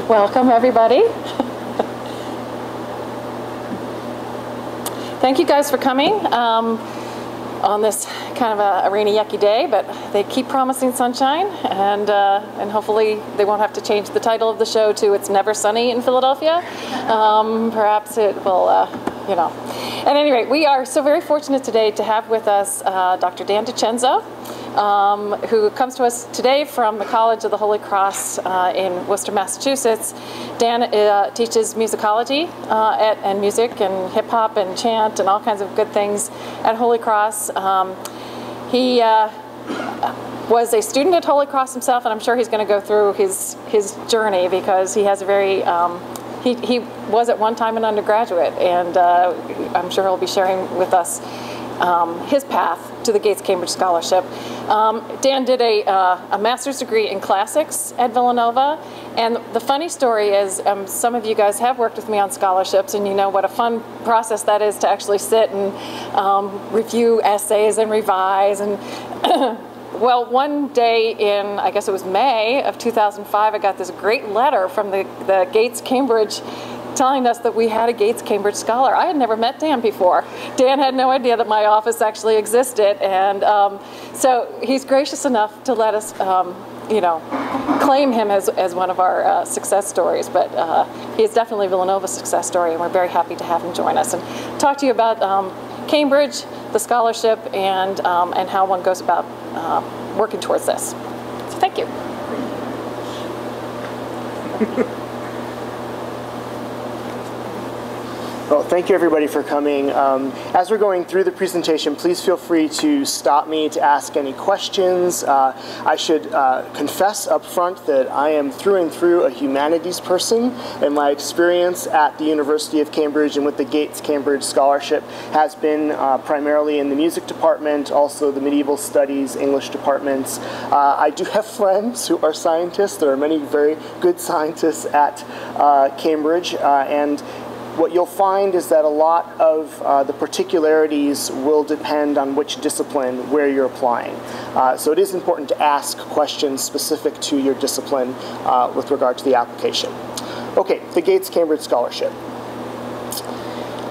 Welcome, everybody. Thank you guys for coming on this kind of a rainy, yucky day, but they keep promising sunshine, and hopefully they won't have to change the title of the show to "It's Never Sunny in Philadelphia." Perhaps it will, you know. At any rate, we are so very fortunate today to have with us Dr. Dan DiCenso, who comes to us today from the College of the Holy Cross in Worcester, Massachusetts. Dan teaches musicology and music and hip hop and chant and all kinds of good things at Holy Cross. He was a student at Holy Cross himself, and I'm sure he's going to go through his journey, because he has a very he was at one time an undergraduate, and I'm sure he'll be sharing with us his path to the Gates Cambridge Scholarship. Dan did a master's degree in classics at Villanova, and the funny story is some of you guys have worked with me on scholarships, and you know what a fun process that is to actually sit and review essays and revise. And well, one day in, I guess it was May of 2005, I got this great letter from the Gates Cambridge telling us that we had a Gates Cambridge Scholar. I had never met Dan before. Dan had no idea that my office actually existed, and so he's gracious enough to let us, you know, claim him as one of our success stories. But he is definitely Villanova's success story, and we're very happy to have him join us and talk to you about Cambridge, the scholarship, and how one goes about working towards this. So thank you. Well, thank you everybody for coming. As we're going through the presentation, please feel free to stop me to ask any questions. I should confess up front that I am through and through a humanities person, and my experience at the University of Cambridge and with the Gates Cambridge Scholarship has been primarily in the music department, also the medieval studies, English departments. I do have friends who are scientists. There are many very good scientists at Cambridge, and what you'll find is that a lot of the particularities will depend on which discipline, where you're applying. So it is important to ask questions specific to your discipline with regard to the application. Okay, the Gates Cambridge Scholarship.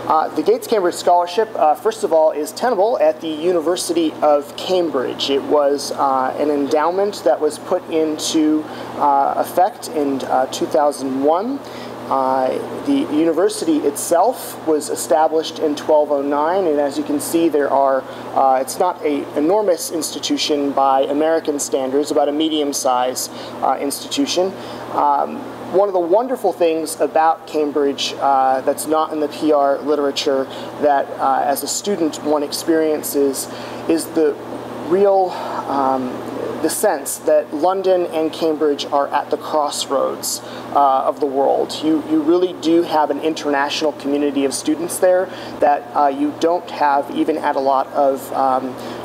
The Gates Cambridge Scholarship, first of all, is tenable at the University of Cambridge. It was an endowment that was put into effect in 2001. The university itself was established in 1209, and as you can see, there are, it's not an enormous institution by American standards, about a medium-sized institution. One of the wonderful things about Cambridge that's not in the PR literature that as a student one experiences is the real the sense that London and Cambridge are at the crossroads of the world. You really do have an international community of students there that you don't have even at a lot of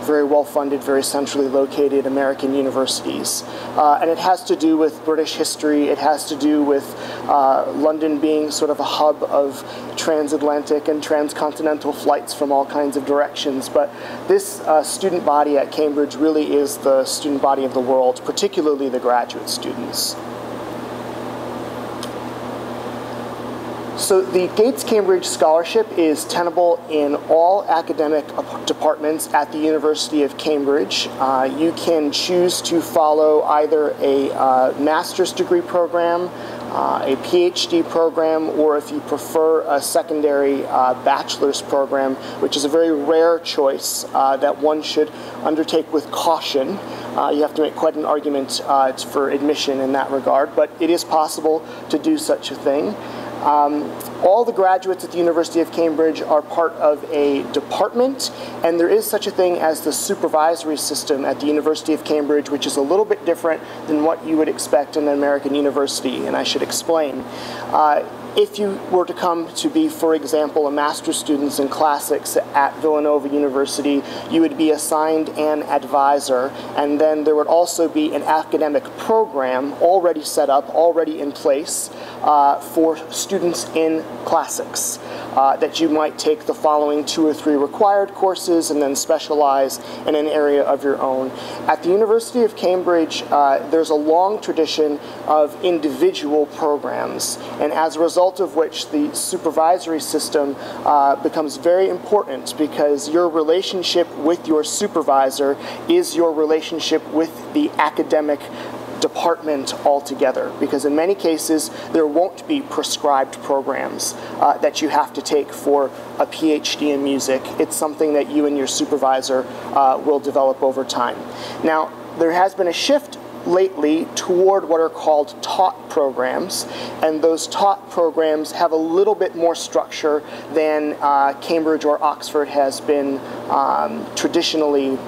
very well-funded, very centrally located American universities. And it has to do with British history. It has to do with London being sort of a hub of transatlantic and transcontinental flights from all kinds of directions. But this student body at Cambridge really is the student body of the world, particularly the graduate students. So the Gates Cambridge Scholarship is tenable in all academic departments at the University of Cambridge. You can choose to follow either a master's degree program, a PhD program, or if you prefer a secondary bachelor's program, which is a very rare choice that one should undertake with caution. You have to make quite an argument for admission in that regard, but it is possible to do such a thing. All the graduates at the University of Cambridge are part of a department, and there is such a thing as the supervisory system at the University of Cambridge, which is a little bit different than what you would expect in an American university, and I should explain. If you were to come to be, for example, a master's student in classics at Villanova University, you would be assigned an advisor, and then there would also be an academic program already set up, already in place for students in classics. that you might take the following 2 or 3 required courses and then specialize in an area of your own. At the University of Cambridge, there's a long tradition of individual programs, and as a result of which the supervisory system becomes very important, because your relationship with your supervisor is your relationship with the academic department altogether, because in many cases there won't be prescribed programs that you have to take for a PhD in music. It's something that you and your supervisor will develop over time. Now, there has been a shift lately toward what are called taught programs, and those taught programs have a little bit more structure than Cambridge or Oxford has been traditionally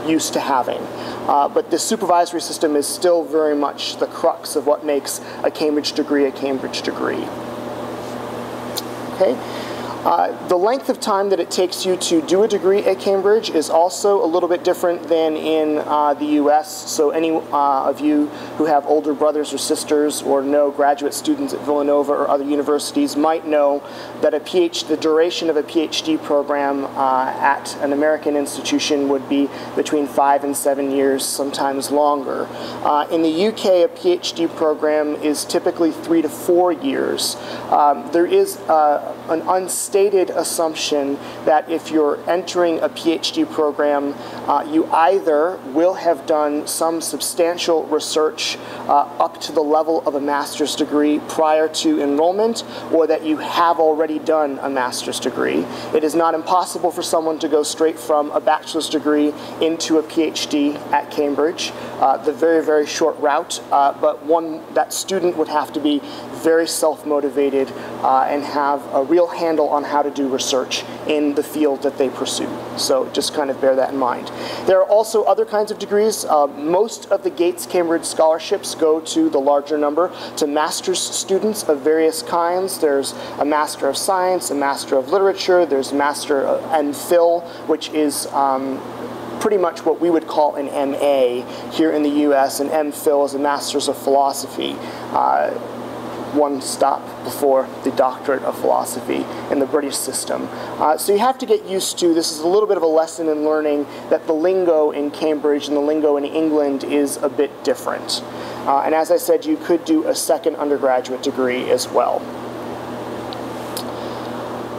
used to having. But the supervisory system is still very much the crux of what makes a Cambridge degree a Cambridge degree. Okay. The length of time that it takes you to do a degree at Cambridge is also a little bit different than in the US. So any of you who have older brothers or sisters or know graduate students at Villanova or other universities might know that the duration of a PhD program at an American institution would be between 5 and 7 years, sometimes longer. In the UK, a PhD program is typically 3 to 4 years. There is an unstated assumption that if you're entering a PhD program, you either will have done some substantial research up to the level of a master's degree prior to enrollment, or that you have already done a master's degree. It is not impossible for someone to go straight from a bachelor's degree into a PhD at Cambridge, the very, very short route, but that student would have to be very self-motivated and have a real handle on how to do research in the field that they pursue. So just kind of bear that in mind. There are also other kinds of degrees. Most of the Gates-Cambridge scholarships go to the larger number to master's students of various kinds. There's a Master of Science, a Master of Literature, there's Master of MPhil, which is pretty much what we would call an MA here in the US, and MPhil is a Master's of Philosophy. One stop before the Doctorate of Philosophy in the British system. So you have to get used to, this is a little bit of a lesson in learning that the lingo in Cambridge and the lingo in England is a bit different. And as I said, you could do a second undergraduate degree as well.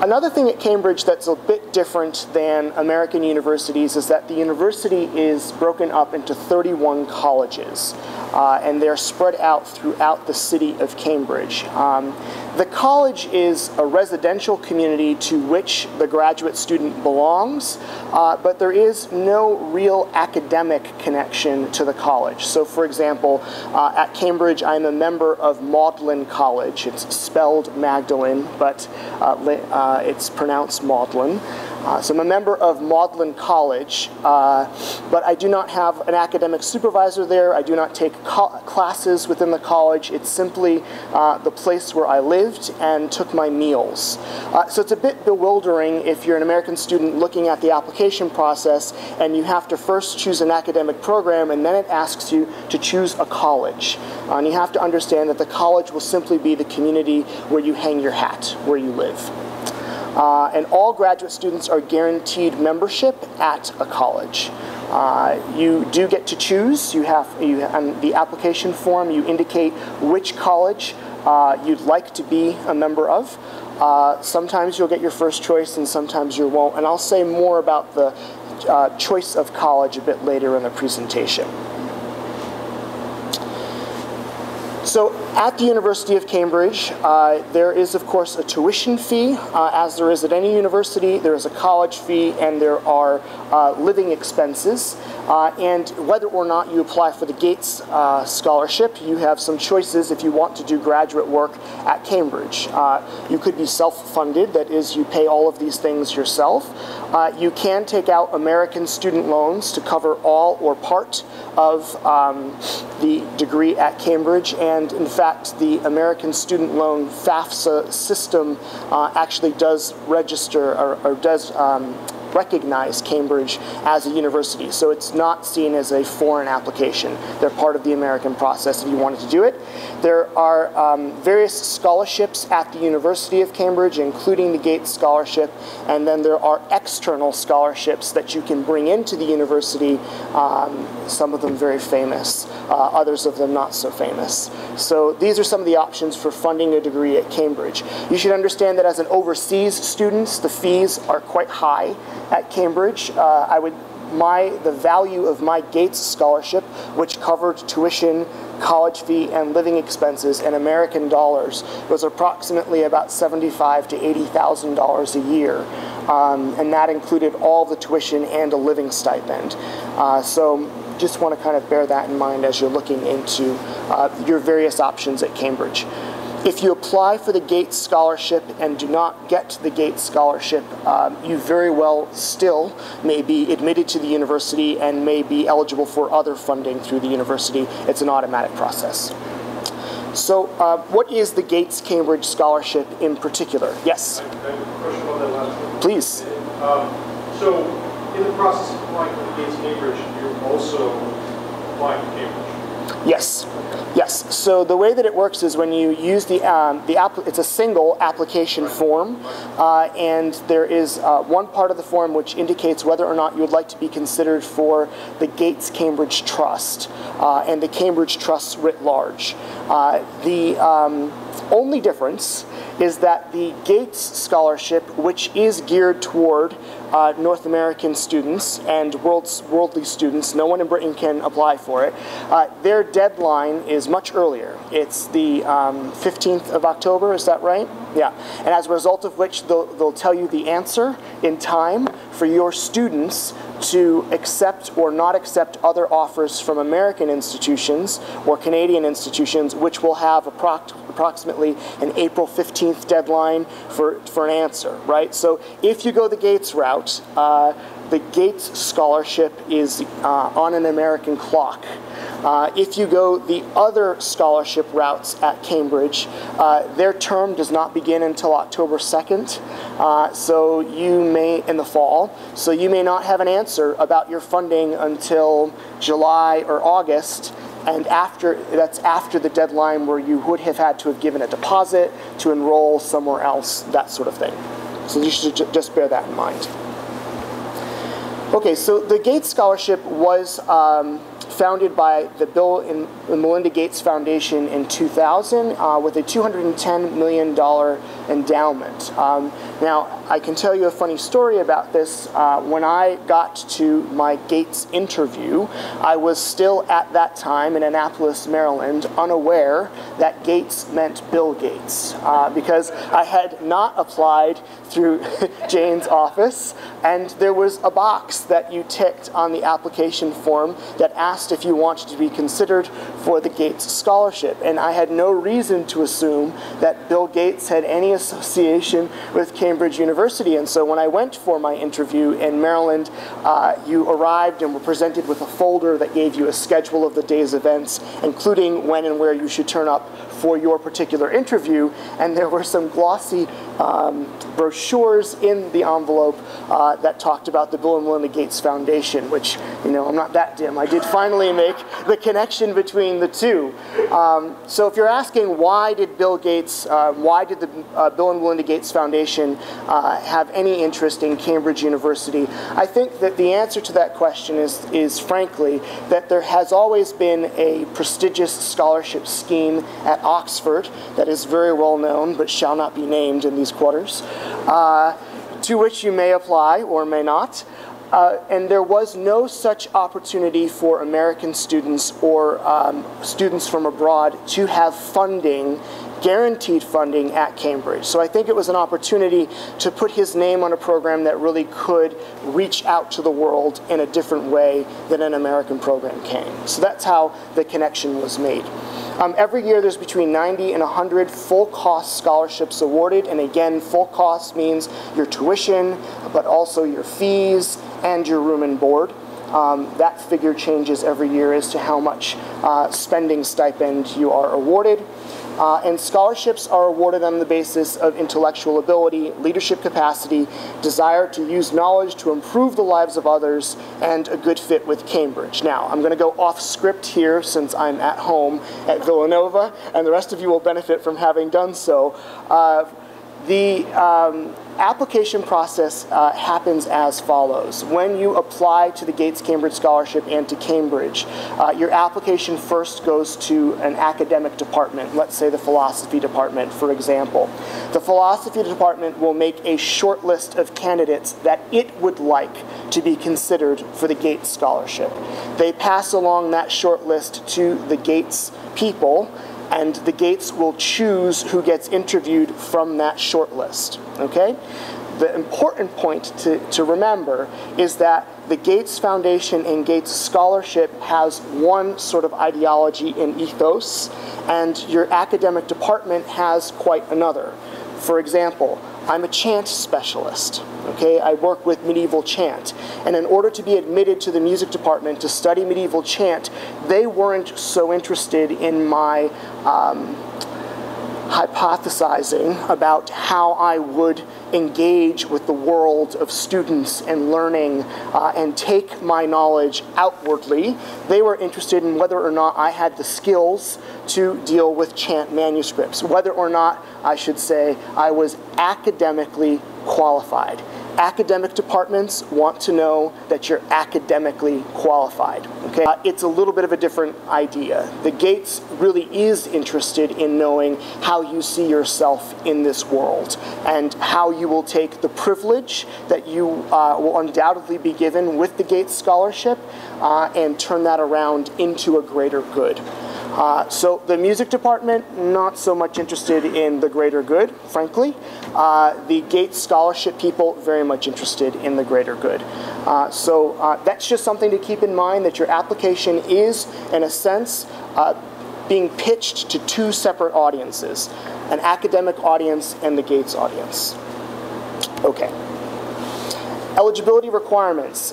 Another thing at Cambridge that's a bit different than American universities is that the university is broken up into 31 colleges, and they're spread out throughout the city of Cambridge. The college is a residential community to which the graduate student belongs, but there is no real academic connection to the college. So for example, at Cambridge, I'm a member of Magdalen College. It's spelled Magdalene, but it's pronounced Magdalen. So I'm a member of Magdalen College, but I do not have an academic supervisor there. I do not take classes within the college. It's simply the place where I lived and took my meals. So it's a bit bewildering if you're an American student looking at the application process and you have to first choose an academic program and then it asks you to choose a college. And you have to understand that the college will simply be the community where you hang your hat, where you live. And all graduate students are guaranteed membership at a college. You do get to choose. On the application form, you indicate which college you'd like to be a member of. Sometimes you'll get your first choice and sometimes you won't. And I'll say more about the choice of college a bit later in the presentation. So at the University of Cambridge, there is, of course, a tuition fee. As there is at any university, there is a college fee and there are living expenses. And whether or not you apply for the Gates scholarship, you have some choices if you want to do graduate work at Cambridge. You could be self-funded, that is, you pay all of these things yourself. You can take out American student loans to cover all or part of the degree at Cambridge, and in fact the American student loan FAFSA system actually does register or does recognize Cambridge as a university. So it's not seen as a foreign application. They're part of the American process if you wanted to do it. There are various scholarships at the University of Cambridge, including the Gates Scholarship, and then there are external scholarships that you can bring into the university, some of them very famous, others of them not so famous. So these are some of the options for funding a degree at Cambridge. You should understand that as an overseas student, the fees are quite high at Cambridge. The value of my Gates Scholarship, which covered tuition, college fee, and living expenses in American dollars, was approximately about $75,000 to $80,000 a year, and that included all the tuition and a living stipend. So just want to kind of bear that in mind as you're looking into your various options at Cambridge. If you apply for the Gates Scholarship and do not get the Gates Scholarship, you very well still may be admitted to the university and may be eligible for other funding through the university. It's an automatic process. So what is the Gates Cambridge Scholarship in particular? Yes? I have a question about that last one. Please. So in the process of applying for the Gates Cambridge, you're also applying to Cambridge? Yes. Yes. So the way that it works is when you use it's a single application form, and there is one part of the form which indicates whether or not you would like to be considered for the Gates Cambridge Trust and the Cambridge Trust writ large. The only difference is that the Gates Scholarship, which is geared toward North American students and worldly students, no one in Britain can apply for it, their deadline is much earlier. It's the 15th of October, is that right? Yeah. And as a result of which, they'll tell you the answer in time for your students to accept or not accept other offers from American institutions or Canadian institutions, which will have approximately an April 15th deadline for an answer, right? So if you go the Gates route, the Gates Scholarship is on an American clock. If you go the other scholarship routes at Cambridge, their term does not begin until October 2nd, so you may, in the fall, so you may not have an answer about your funding until July or August, and that's after the deadline where you would have had to have given a deposit to enroll somewhere else, that sort of thing. So you should just bear that in mind. Okay, so the Gates Scholarship was founded by the Bill and Melinda Gates Foundation in 2000 with a $210 million endowment. Now, I can tell you a funny story about this. When I got to my Gates interview, I was still at that time in Annapolis, Maryland, unaware that Gates meant Bill Gates, because I had not applied through Jane's office, and there was a box that you ticked on the application form that asked if you wanted to be considered for the Gates Scholarship, and I had no reason to assume that Bill Gates had any association with Cambridge University. And so when I went for my interview in Maryland, you arrived and were presented with a folder that gave you a schedule of the day's events, including when and where you should turn up for your particular interview, and there were some glossy brochures in the envelope that talked about the Bill and Melinda Gates Foundation, which, you know, I'm not that dim. I did finally make the connection between the two. So if you're asking why did the Bill and Melinda Gates Foundation have any interest in Cambridge University, I think that the answer to that question is frankly that there has always been a prestigious scholarship scheme at Oxford that is very well known but shall not be named in these quarters, to which you may apply or may not. And there was no such opportunity for American students or students from abroad to have funding, guaranteed funding at Cambridge. So I think it was an opportunity to put his name on a program that really could reach out to the world in a different way than an American program can. So that's how the connection was made. Every year there's between 90 and 100 full-cost scholarships awarded, and again, full cost means your tuition, but also your fees and your room and board. That figure changes every year as to how much spending stipend you are awarded. And scholarships are awarded on the basis of intellectual ability, leadership capacity, desire to use knowledge to improve the lives of others, and a good fit with Cambridge. Now, I'm going to go off script here since I'm at home at Villanova, and the rest of you will benefit from having done so. The application process happens as follows. When you apply to the Gates Cambridge Scholarship and to Cambridge, your application first goes to an academic department, let's say the philosophy department, for example. The philosophy department will make a short list of candidates that it would like to be considered for the Gates Scholarship. They pass along that short list to the Gates people, and the Gates will choose who gets interviewed from that short list, okay? The important point to remember is that the Gates Foundation and Gates Scholarship has one sort of ideology and ethos, and your academic department has quite another. For example, I'm a chant specialist, okay? I work with medieval chant. And in order to be admitted to the music department to study medieval chant, they weren't so interested in my hypothesizing about how I would engage with the world of students and learning and take my knowledge outwardly. They were interested in whether or not I had the skills to deal with chant manuscripts, whether or not, I should say, I was academically qualified. Academic departments want to know that you're academically qualified, okay? It's a little bit of a different idea. The Gates really is interested in knowing how you see yourself in this world and how you will take the privilege that you will undoubtedly be given with the Gates Scholarship and turn that around into a greater good. So the music department, not so much interested in the greater good, frankly. The Gates Scholarship people, very much interested in the greater good. So that's just something to keep in mind, that your application is, in a sense, being pitched to two separate audiences, an academic audience and the Gates audience. Okay. Eligibility requirements.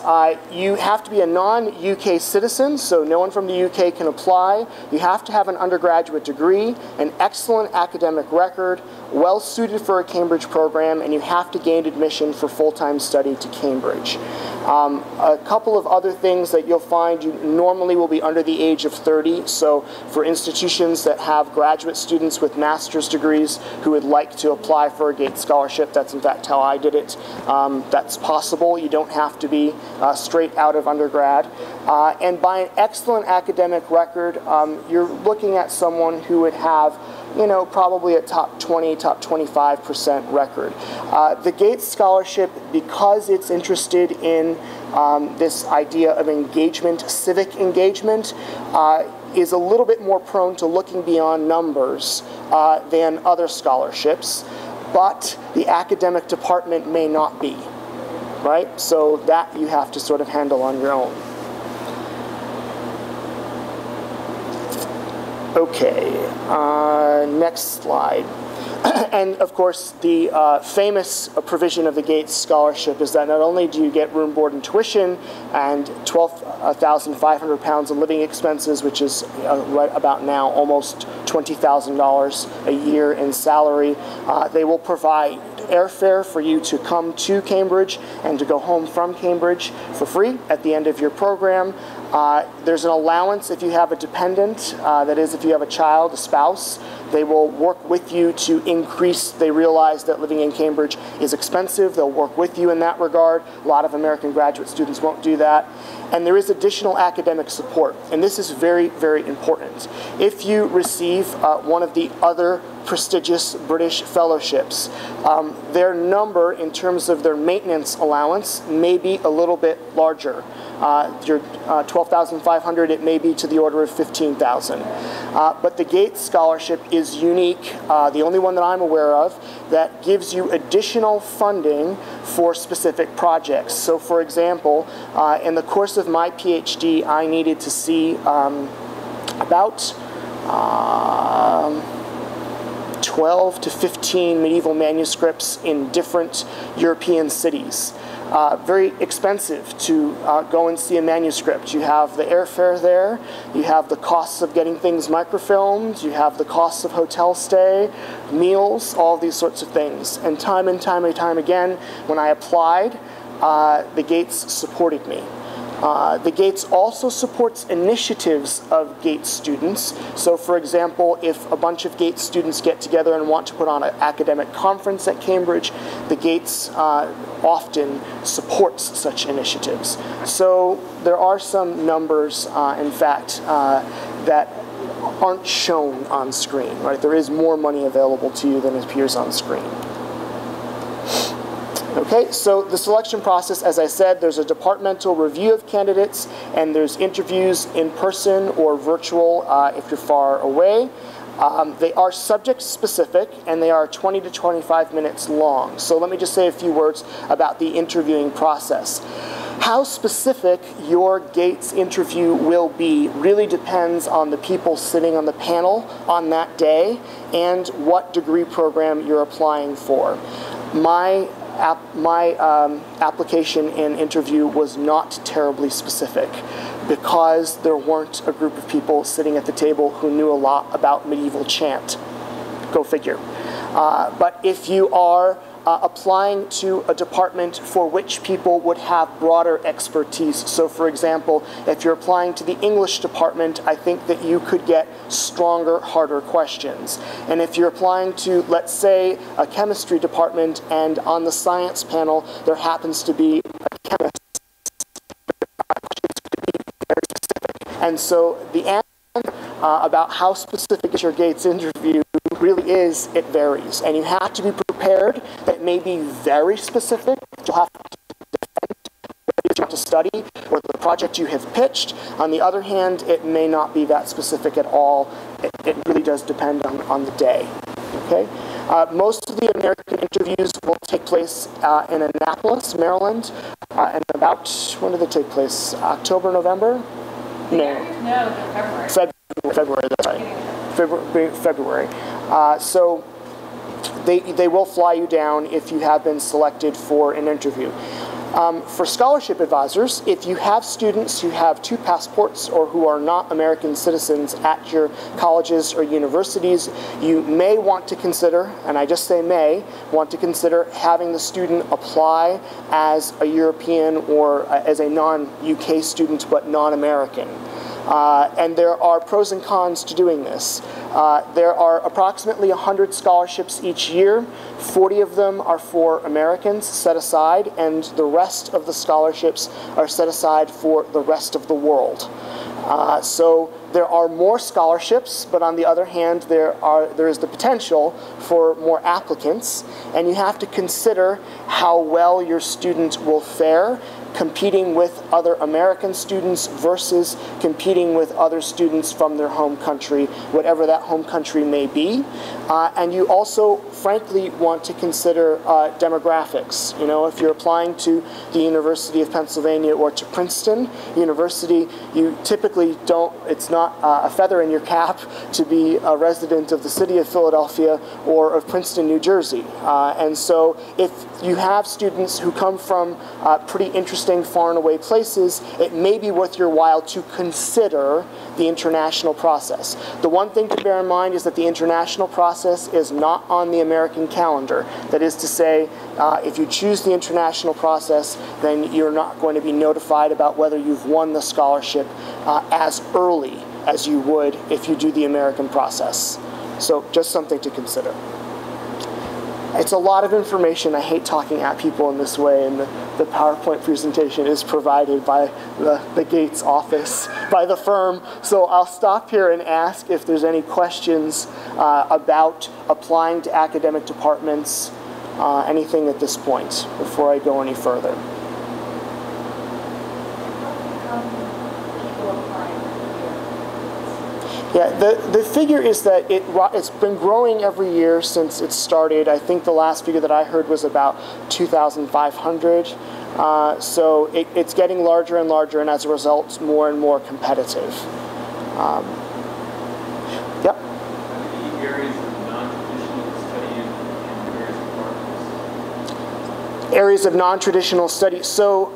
You have to be a non-UK citizen, so no one from the UK can apply. You have to have an undergraduate degree, an excellent academic record, well suited for a Cambridge program, and you have to gain admission for full-time study to Cambridge. A couple of other things that you'll find, you normally will be under the age of 30, so for institutions that have graduate students with master's degrees who would like to apply for a Gates Scholarship, that's in fact how I did it. That's possible. You don't have to be straight out of undergrad. And by an excellent academic record, you're looking at someone who would have, you know, probably a top 20, top 25% record. The Gates Scholarship, because it's interested in this idea of engagement, civic engagement, is a little bit more prone to looking beyond numbers than other scholarships, but the academic department may not be, right? So that you have to sort of handle on your own. Okay, next slide. And of course, the famous provision of the Gates Scholarship is that not only do you get room, board, and tuition, and 12,500 pounds of living expenses, which is right about now almost $20,000 a year in salary, they will provide airfare for you to come to Cambridge and to go home from Cambridge for free at the end of your program. There's an allowance if you have a dependent, that is if you have a child, a spouse. They will work with you to increase. They realize that living in Cambridge is expensive. They'll work with you in that regard. A lot of American graduate students won't do that. And there is additional academic support. And this is very, very important. If you receive one of the other prestigious British fellowships, their number in terms of their maintenance allowance may be a little bit larger. Your 12,500, it may be to the order of 15,000. But the Gates Scholarship is unique, the only one that I'm aware of, that gives you additional funding for specific projects. So for example, in the course of my PhD, I needed to see about 12 to 15 medieval manuscripts in different European cities. very expensive to go and see a manuscript. You have the airfare there, you have the costs of getting things microfilmed, you have the costs of hotel stay, meals, all these sorts of things. And time again, when I applied, the Gates supported me. The Gates also supports initiatives of Gates students. So for example, if a bunch of Gates students get together and want to put on an academic conference at Cambridge, the Gates often supports such initiatives. So there are some numbers, in fact, that aren't shown on screen, right? There is more money available to you than appears on screen. Okay, so the selection process, as I said, there's a departmental review of candidates, and there's interviews in person or virtual if you're far away. They are subject specific, and they are 20 to 25 minutes long. So let me just say a few words about the interviewing process. How specific your Gates interview will be really depends on the people sitting on the panel on that day and what degree program you're applying for. My application and interview was not terribly specific because there weren't a group of people sitting at the table who knew a lot about medieval chant. Go figure. But if you are applying to a department for which people would have broader expertise. So for example, if you're applying to the English department, I think that you could get stronger, harder questions. And if you're applying to, let's say, a chemistry department, and on the science panel there happens to be a chemist, and so the answer about how specific is your Gates interview really is, it varies. And you have to be prepared that it may be very specific. You'll have to defend what it is you want to study or the project you have pitched. On the other hand, it may not be that specific at all. It really does depend on the day. Okay? Most of the American interviews will take place in Annapolis, Maryland, and about, when do they take place? October, November? No, February. February, that's right. February. So they will fly you down if you have been selected for an interview. For scholarship advisors, if you have students who have 2 passports or who are not American citizens at your colleges or universities, you may want to consider, and I just say may, want to consider having the student apply as a European or as a non-UK student but non-American. And there are pros and cons to doing this. There are approximately 100 scholarships each year. 40 of them are for Americans set aside, and the rest of the scholarships are set aside for the rest of the world. So there are more scholarships, but on the other hand, there is the potential for more applicants, and you have to consider how well your student will fare competing with other American students versus competing with other students from their home country, whatever that home country may be. And you also, frankly, want to consider demographics. You know, if you're applying to the University of Pennsylvania or to Princeton University, you typically don't, it's not a feather in your cap to be a resident of the city of Philadelphia or of Princeton, New Jersey. And so if you have students who come from pretty interesting far and away places, it may be worth your while to consider the international process. The one thing to bear in mind is that the international process is not on the American calendar. That is to say, if you choose the international process, then you're not going to be notified about whether you've won the scholarship as early as you would if you do the American process. So just something to consider. It's a lot of information. I hate talking at people in this way, and the PowerPoint presentation is provided by the Gates office, by the firm. So I'll stop here and ask if there's any questions about applying to academic departments, anything at this point, before I go any further. Yeah, the figure is that it's been growing every year since it started. I think the last figure that I heard was about 2,500. So it's getting larger and larger, and as a result, more and more competitive. Yep. How many areas of non-traditional study in various departments? Areas of non-traditional study. So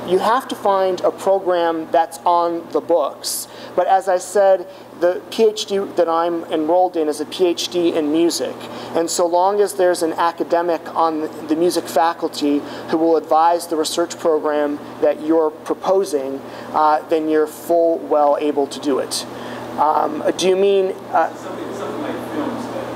you have to find a program that's on the books. But as I said, the PhD that I'm enrolled in is a PhD in music. And so long as there's an academic on the music faculty who will advise the research program that you're proposing, then you're full well able to do it. Do you mean... something like film studies?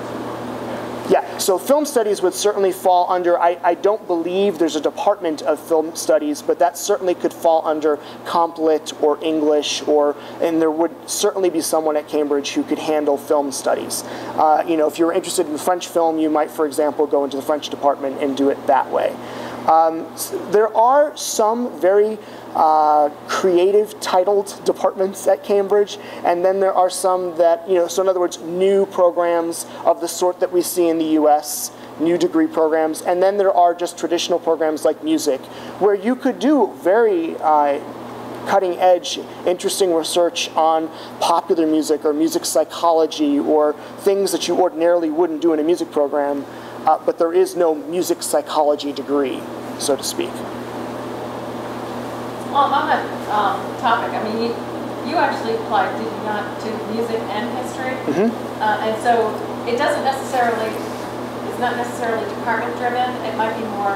Yeah, so film studies would certainly fall under, I don't believe there's a department of film studies, but that certainly could fall under Comp Lit or English, and there would certainly be someone at Cambridge who could handle film studies. You know, if you're interested in French film, you might, for example, go into the French department and do it that way. There are some very creative titled departments at Cambridge, and then there are some that, you know, so in other words, new programs of the sort that we see in the US, new degree programs, and then there are just traditional programs like music, where you could do very cutting edge, interesting research on popular music or music psychology or things that you ordinarily wouldn't do in a music program, but there is no music psychology degree, so to speak. On that topic, I mean, you actually applied, did you not, to music and history? Mm-hmm. And so it doesn't necessarily, it's not necessarily department driven. It might be more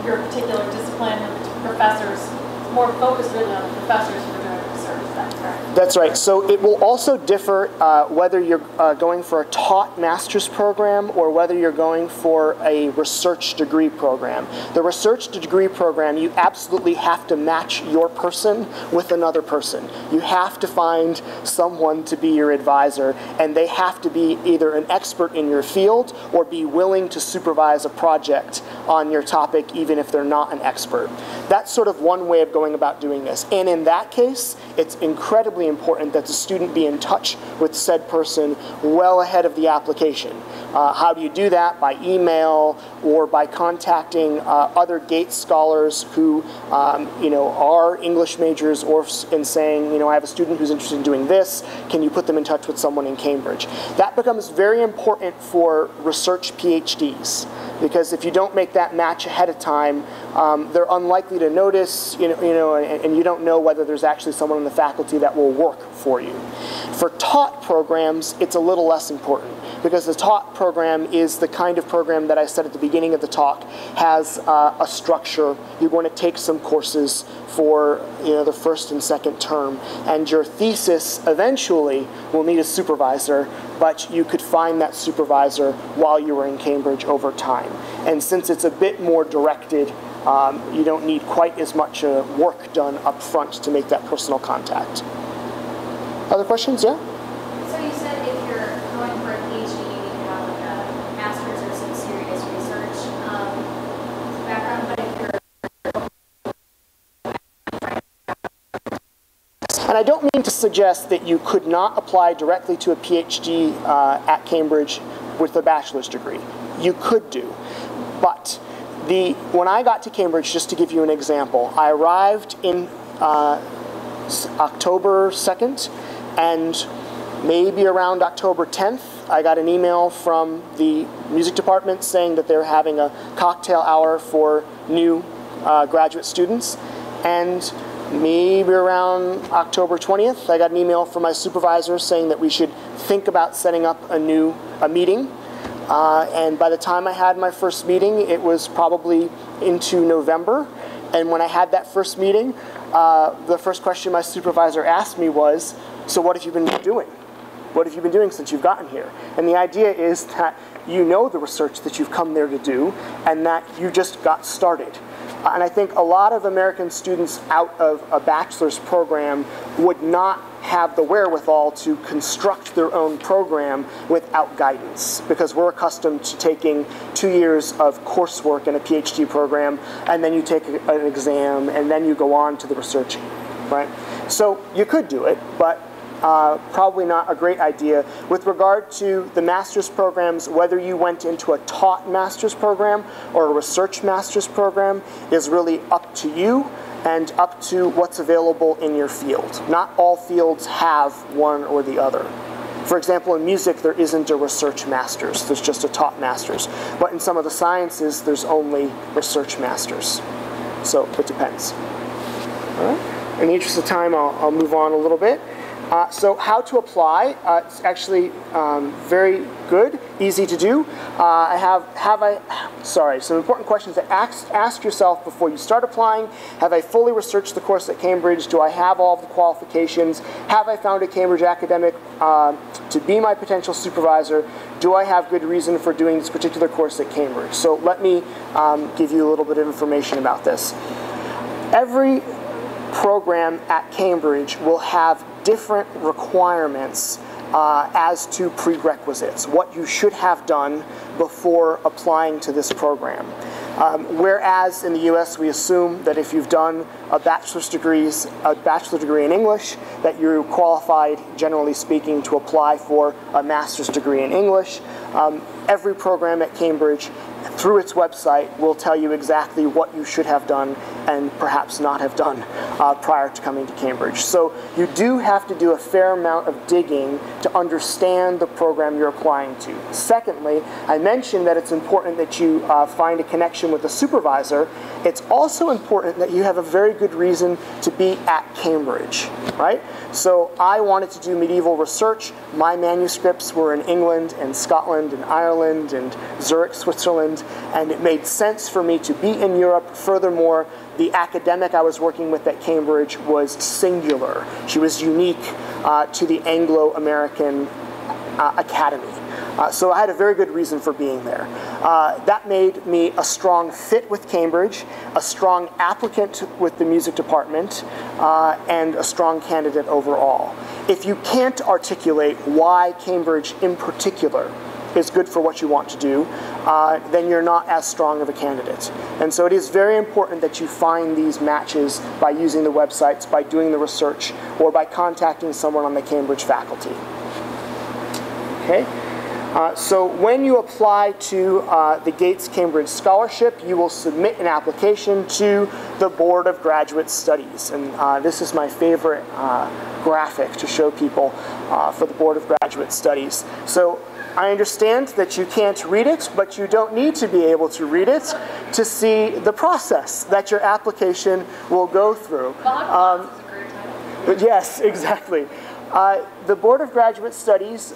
your particular discipline, professors. It's more focused really on the professors who are doing research. Is that correct? That's right. So it will also differ whether you're going for a taught master's program or whether you're going for a research degree program. The research degree program, you absolutely have to match your person with another person. You have to find someone to be your advisor, and they have to be either an expert in your field or be willing to supervise a project on your topic even if they're not an expert. That's sort of one way of going about doing this. And in that case, it's incredibly important that the student be in touch with said person well ahead of the application. How do you do that? By email or by contacting other Gates scholars who you know, are English majors, or in saying, you know, I have a student who's interested in doing this, can you put them in touch with someone in Cambridge? That becomes very important for research PhDs, because if you don't make that match ahead of time, they're unlikely to notice, and you don't know whether there's actually someone in the faculty that will work for you. For taught programs, it's a little less important, because the taught program is the kind of program that I said at the beginning of the talk has a structure. You're going to take some courses for the first and second term, and your thesis eventually will need a supervisor, but you could find that supervisor while you were in Cambridge over time. And since it's a bit more directed, you don't need quite as much work done up front to make that personal contact. Other questions? Yeah? So you said if you're going for a PhD, you need to have like a master's or some serious research background, but if you're... And I don't mean to suggest that you could not apply directly to a PhD at Cambridge with a bachelor's degree. You could do. But when I got to Cambridge, just to give you an example, I arrived in October 2nd, and maybe around October 10th, I got an email from the music department saying that they're having a cocktail hour for new graduate students. And maybe around October 20th, I got an email from my supervisor saying that we should think about setting up a meeting. And by the time I had my first meeting, it was probably into November. And when I had that first meeting, the first question my supervisor asked me was, so what have you been doing? What have you been doing since you've gotten here? And the idea is that you know the research that you've come there to do, and that you just got started. And I think a lot of American students out of a bachelor's program would not have the wherewithal to construct their own program without guidance, because we're accustomed to taking 2 years of coursework in a PhD program, and then you take an exam, and then you go on to the research, right? So you could do it, but probably not a great idea. With regard to the master's programs, whether you went into a taught master's program or a research master's program is really up to you and up to what's available in your field. Not all fields have one or the other. For example, in music, there isn't a research master's. There's just a taught master's. But in some of the sciences, there's only research master's. So it depends. All right. In the interest of time, I'll move on a little bit. So how to apply? It's actually very good, easy to do. Some important questions to ask yourself before you start applying. Have I fully researched the course at Cambridge? Do I have all of the qualifications? Have I found a Cambridge academic to be my potential supervisor? Do I have good reason for doing this particular course at Cambridge? So let me give you a little bit of information about this. Every program at Cambridge will have different requirements as to prerequisites, what you should have done before applying to this program. Whereas in the US, we assume that if you've done a bachelor's degree in English, that you're qualified, generally speaking, to apply for a master's degree in English. Every program at Cambridge, through its website, will tell you exactly what you should have done and perhaps not have done prior to coming to Cambridge. So you do have to do a fair amount of digging to understand the program you're applying to. Secondly, I mentioned that it's important that you find a connection with a supervisor. It's also important that you have a very good reason to be at Cambridge, right? So I wanted to do medieval research. My manuscripts were in England and Scotland and Ireland and Zurich, Switzerland, and it made sense for me to be in Europe. Furthermore, the academic I was working with at Cambridge was singular. She was unique to the Anglo-American academy. So I had a very good reason for being there. That made me a strong fit with Cambridge, a strong applicant with the music department, and a strong candidate overall. If you can't articulate why Cambridge in particular is good for what you want to do, then you're not as strong of a candidate. And so it is very important that you find these matches by using the websites, by doing the research, or by contacting someone on the Cambridge faculty. Okay? So when you apply to the Gates Cambridge Scholarship, you will submit an application to the Board of Graduate Studies. And this is my favorite graphic to show people for the Board of Graduate Studies. So I understand that you can't read it, but you don't need to be able to read it to see the process that your application will go through. Yes, exactly. The Board of Graduate Studies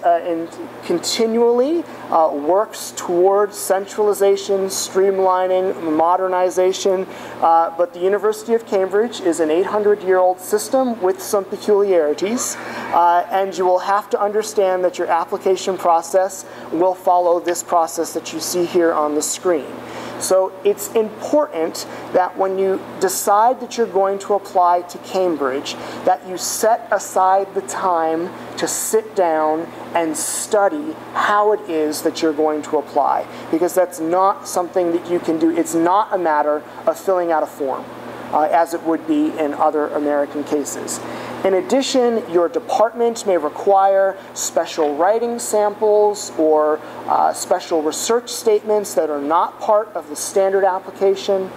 continually works towards centralization, streamlining, modernization, but the University of Cambridge is an 800-year-old system with some peculiarities, and you will have to understand that your application process will follow this process that you see here on the screen. So it's important that when you decide that you're going to apply to Cambridge, that you set aside the time to sit down and study how it is that you're going to apply. Because that's not something that you can do. It's not a matter of filling out a form, as it would be in other American cases. In addition, your department may require special writing samples or special research statements that are not part of the standard application.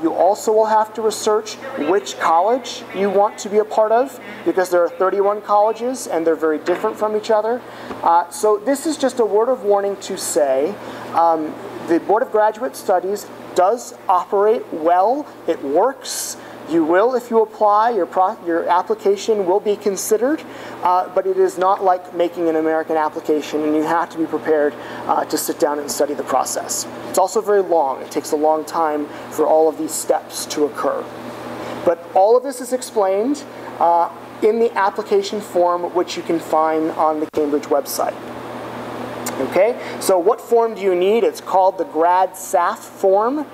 You also will have to research which college you want to be a part of, because there are 31 colleges and they're very different from each other. So this is just a word of warning to say the Board of Graduate Studies does operate well. It works. You will, if you apply, your application will be considered, but it is not like making an American application, and you have to be prepared to sit down and study the process. It's also very long. It takes a long time for all of these steps to occur. But all of this is explained in the application form, which you can find on the Cambridge website. Okay, so what form do you need? It's called the Grad SAF form,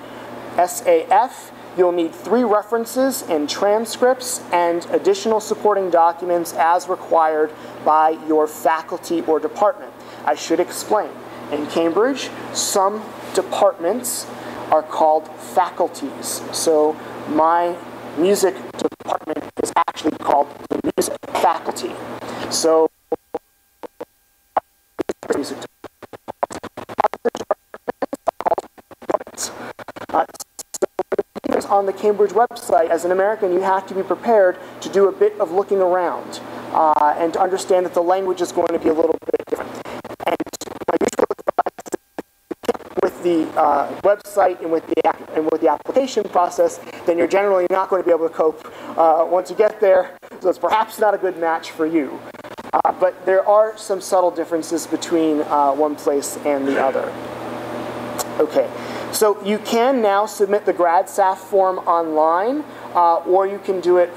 SAF. You'll need 3 references and transcripts and additional supporting documents as required by your faculty or department. I should explain. In Cambridge, some departments are called faculties. So my music department is actually called the music faculty. So music department. On the Cambridge website, as an American, you have to be prepared to do a bit of looking around. and to understand that the language is going to be a little bit different. And my usual advice with the website and with the application process, then you're generally not going to be able to cope once you get there, so it's perhaps not a good match for you. But there are some subtle differences between one place and the other. Okay, so you can now submit the GradSAF form online, or you can do it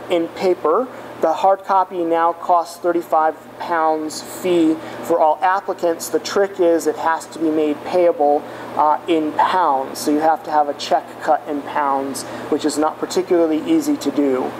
in paper. The hard copy now costs £35 fee for all applicants. The trick is it has to be made payable in pounds, so you have to have a check cut in pounds, which is not particularly easy to do.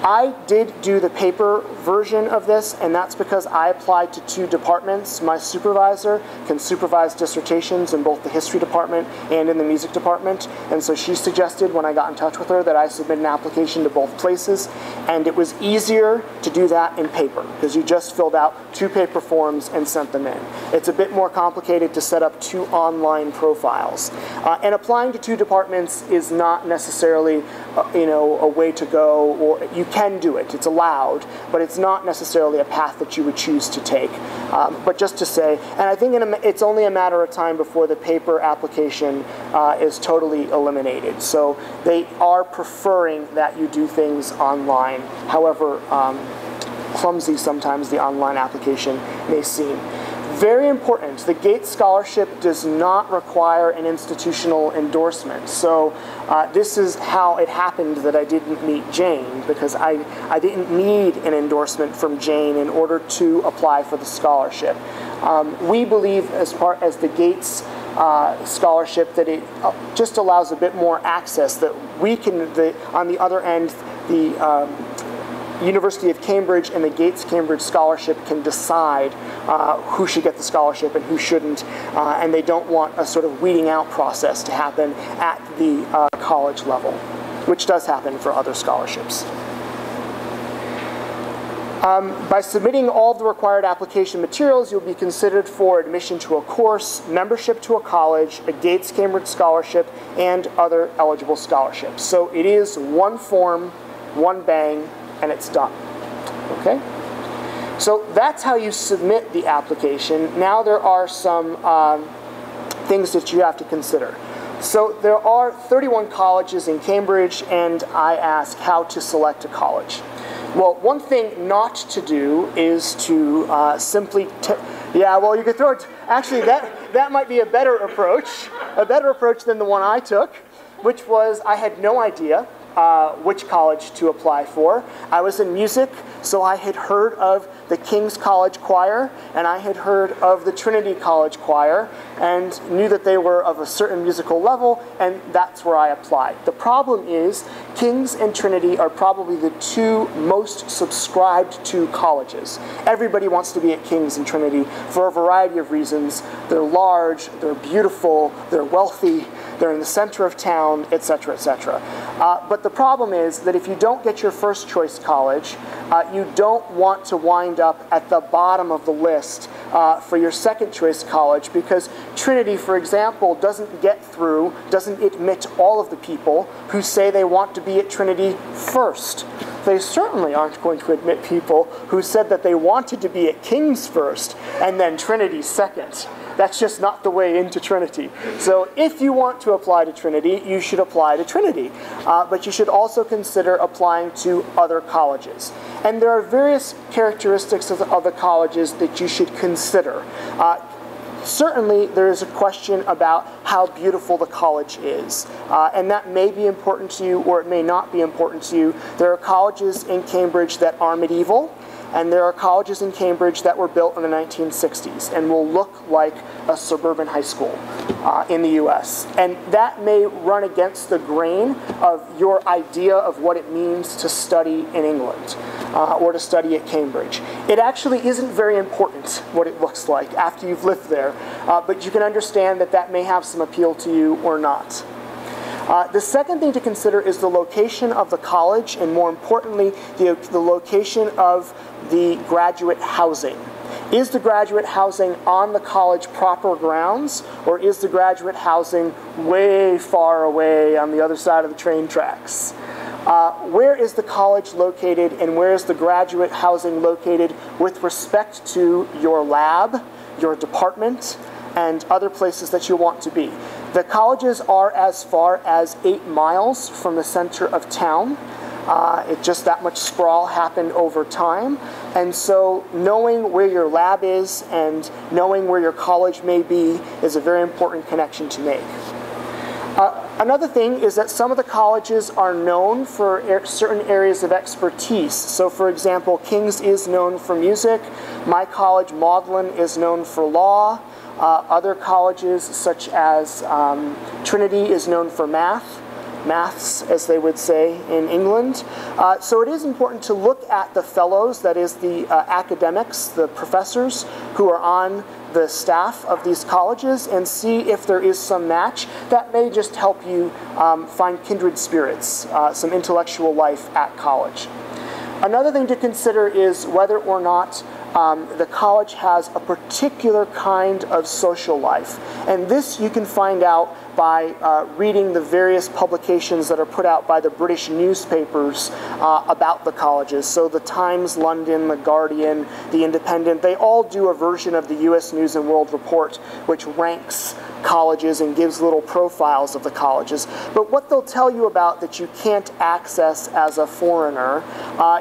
I did do the paper version of this, and that's because I applied to 2 departments. My supervisor can supervise dissertations in both the history department and in the music department, and so she suggested when I got in touch with her that I submit an application to both places, and it was easier to do that in paper because you just filled out 2 paper forms and sent them in. It's a bit more complicated to set up 2 online profiles, and applying to 2 departments is not necessarily a way to go, or you can do it, it's allowed, but it's not necessarily a path that you would choose to take. But just to say, and I think it's only a matter of time before the paper application is totally eliminated. So they are preferring that you do things online, however clumsy sometimes the online application may seem. Very important, the Gates Scholarship does not require an institutional endorsement. So this is how it happened that I didn't meet Jane, because I didn't need an endorsement from Jane in order to apply for the scholarship. We believe, as far as the Gates scholarship, that it just allows a bit more access, that we can, on the other end, the University of Cambridge and the Gates Cambridge Scholarship can decide who should get the scholarship and who shouldn't, and they don't want a sort of weeding out process to happen at the college level, which does happen for other scholarships. By submitting all the required application materials, you'll be considered for admission to a course, membership to a college, a Gates Cambridge Scholarship, and other eligible scholarships. So it is one form, one bang, and it's done. Okay? So that's how you submit the application. Now there are some things that you have to consider. So there are 31 colleges in Cambridge, and I ask how to select a college. Well, one thing not to do is to simply, yeah, well, you could throw it, actually that might be a better approach than the one I took, which was I had no idea which college to apply for. I was in music, so I had heard of the King's College Choir, and I had heard of the Trinity College Choir, and knew that they were of a certain musical level, and that's where I applied. The problem is, King's and Trinity are probably the 2 most subscribed to colleges. Everybody wants to be at King's and Trinity for a variety of reasons. They're large, they're beautiful, they're wealthy, they're in the center of town, etc., etc. But the problem is that if you don't get your first choice college, you don't want to wind up at the bottom of the list for your second choice college, because Trinity, for example, doesn't admit all of the people who say they want to be at Trinity first. They certainly aren't going to admit people who said that they wanted to be at King's first and then Trinity second. That's just not the way into Trinity. So if you want to apply to Trinity, you should apply to Trinity. But you should also consider applying to other colleges. And there are various characteristics of the colleges that you should consider. Certainly, there is a question about how beautiful the college is. And that may be important to you, or it may not be important to you. There are colleges in Cambridge that are medieval, and there are colleges in Cambridge that were built in the 1960s and will look like a suburban high school in the US. And that may run against the grain of your idea of what it means to study in England or to study at Cambridge. It actually isn't very important what it looks like after you've lived there, but you can understand that that may have some appeal to you or not. The second thing to consider is the location of the college, and more importantly, the location of the graduate housing. Is the graduate housing on the college proper grounds, or is the graduate housing way far away on the other side of the train tracks? Where is the college located and where is the graduate housing located with respect to your lab, your department, and other places that you want to be? The colleges are as far as 8 miles from the center of town. It just that much sprawl happened over time. And so knowing where your lab is and knowing where your college may be is a very important connection to make. Another thing is that some of the colleges are known for certain areas of expertise. So for example, King's is known for music. My college, Magdalen, is known for law. Other colleges such as Trinity is known for maths, as they would say in England. So it is important to look at the fellows, that is the academics, the professors who are on the staff of these colleges, and see if there is some match that may just help you find kindred spirits, some intellectual life at college. Another thing to consider is whether or not the college has a particular kind of social life. And this you can find out by reading the various publications that are put out by the British newspapers about the colleges. So the Times London, the Guardian, the Independent, they all do a version of the US News and World Report which ranks colleges and gives little profiles of the colleges. But what they'll tell you about that you can't access as a foreigner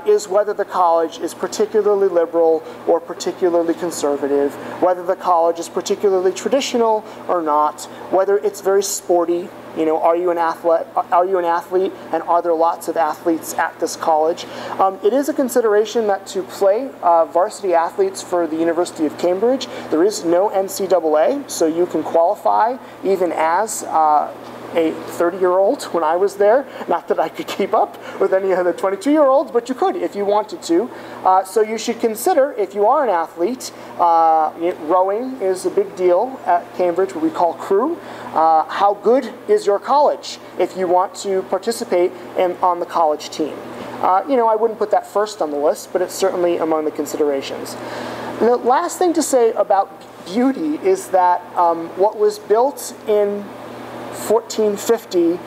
is whether the college is particularly liberal or particularly conservative, whether the college is particularly traditional or not, whether it's very sporty. You know, are you an athlete, and are there lots of athletes at this college? It is a consideration that to play varsity athletes for the University of Cambridge, there is no NCAA, so you can qualify even as a 30-year-old when I was there. Not that I could keep up with any of the 22-year-olds, but you could if you wanted to. So you should consider, if you are an athlete, rowing is a big deal at Cambridge, what we call crew. How good is your college if you want to participate on the college team? You know, I wouldn't put that first on the list, but it's certainly among the considerations. And the last thing to say about beauty is that what was built in 1450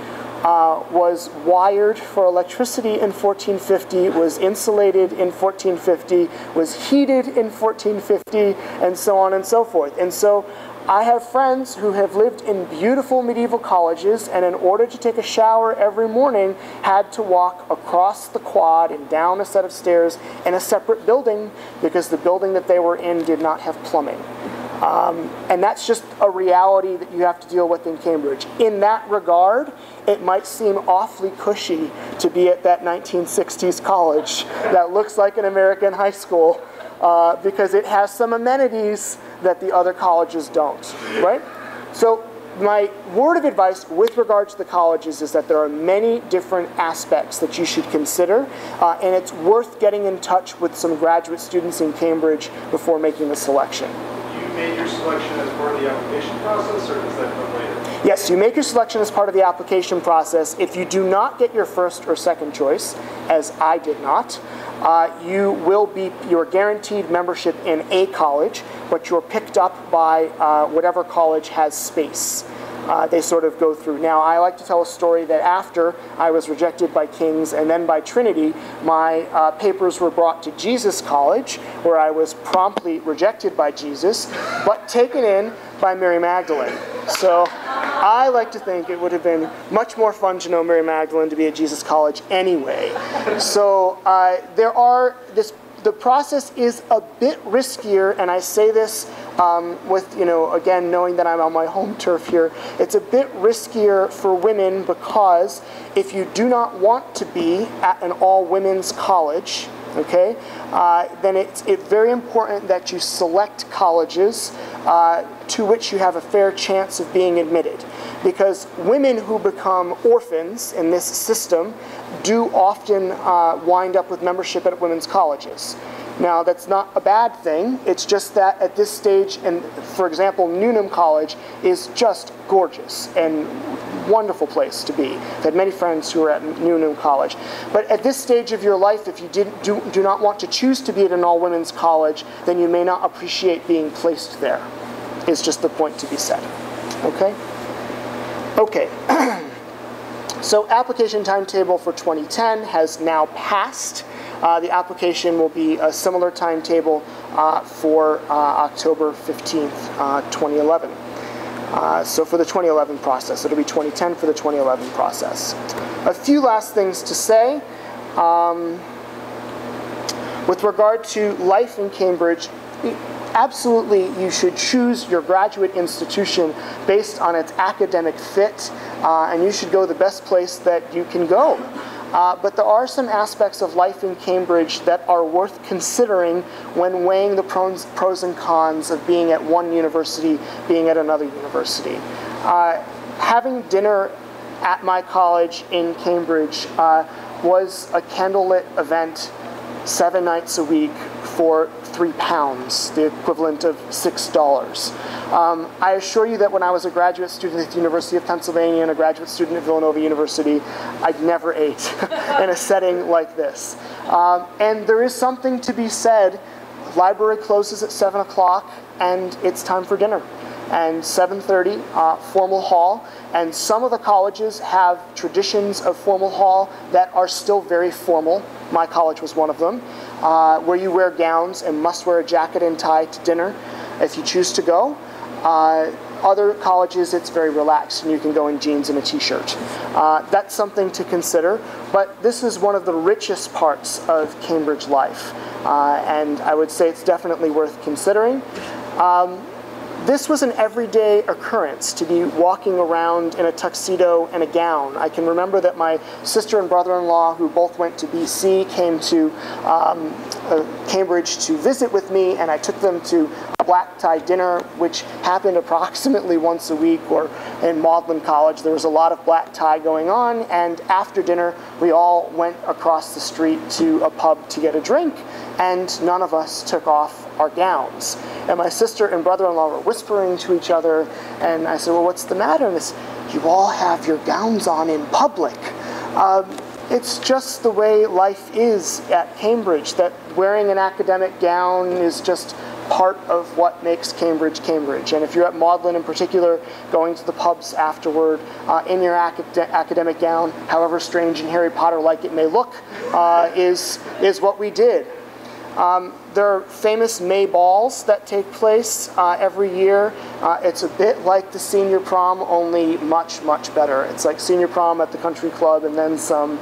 was wired for electricity in 1450, was insulated in 1450, was heated in 1450, and so on and so forth. And so I have friends who have lived in beautiful medieval colleges, and in order to take a shower every morning had to walk across the quad and down a set of stairs in a separate building because the building that they were in did not have plumbing. And that's just a reality that you have to deal with in Cambridge. In that regard, it might seem awfully cushy to be at that 1960s college that looks like an American high school because it has some amenities that the other colleges don't, right? So my word of advice with regard to the colleges is that there are many different aspects that you should consider, and it's worth getting in touch with some graduate students in Cambridge before making the selection. Made your selection as part of the application process, or does that come later? Yes, you make your selection as part of the application process. If you do not get your first or second choice, as I did not, you're guaranteed membership in a college, but you're picked up by whatever college has space. They sort of go through. Now, I like to tell a story that after I was rejected by King's and then by Trinity, my papers were brought to Jesus College, where I was promptly rejected by Jesus, but taken in by Mary Magdalene. So I like to think it would have been much more fun to know Mary Magdalene to be at Jesus College anyway. So the process is a bit riskier, and I say this with, again, knowing that I'm on my home turf here. It's a bit riskier for women because if you do not want to be at an all-women's college, okay, then it's very important that you select colleges to which you have a fair chance of being admitted. Because women who become orphans in this system do often wind up with membership at women's colleges. Now, that's not a bad thing. It's just that at this stage, and for example, Newnham College is just gorgeous and wonderful place to be. I've had many friends who are at Newnham College. But at this stage of your life, if you do not want to choose to be at an all-women's college, then you may not appreciate being placed there, is just the point to be said. Okay? Okay. So application timetable for 2010 has now passed. The application will be a similar timetable for October 15th, 2011. So for the 2011 process, it'll be 2010 for the 2011 process. A few last things to say. With regard to life in Cambridge, absolutely you should choose your graduate institution based on its academic fit, and you should go the best place that you can go. But there are some aspects of life in Cambridge that are worth considering when weighing the pros and cons of being at one university, being at another university. Having dinner at my college in Cambridge was a candlelit event 7 nights a week for £3, the equivalent of $6. I assure you that when I was a graduate student at the University of Pennsylvania and a graduate student at Villanova University, I never ate in a setting like this. And there is something to be said. Library closes at 7 o'clock and it's time for dinner. And 7:30, formal hall. And some of the colleges have traditions of formal hall that are still very formal. My college was one of them, where you wear gowns and must wear a jacket and tie to dinner if you choose to go. Other colleges, it's very relaxed, and you can go in jeans and a t-shirt. That's something to consider, but this is one of the richest parts of Cambridge life, and I would say it's definitely worth considering. This was an everyday occurrence to be walking around in a tuxedo and a gown. I can remember that my sister and brother-in-law, who both went to BC, came to Cambridge to visit with me, and I took them to a black tie dinner, which happened approximately once a week, or in Magdalen College there was a lot of black tie going on, and after dinner we all went across the street to a pub to get a drink, and none of us took off our gowns. And my sister and brother-in-law were whispering to each other, and I said, well, what's the matter? And they said, you all have your gowns on in public. It's just the way life is at Cambridge, that wearing an academic gown is just part of what makes Cambridge Cambridge. And if you're at Magdalen in particular, going to the pubs afterward in your academic gown, however strange and Harry Potter-like it may look, is what we did. There are famous May balls that take place every year. It's a bit like the senior prom, only much, much better. It's like senior prom at the country club and then some.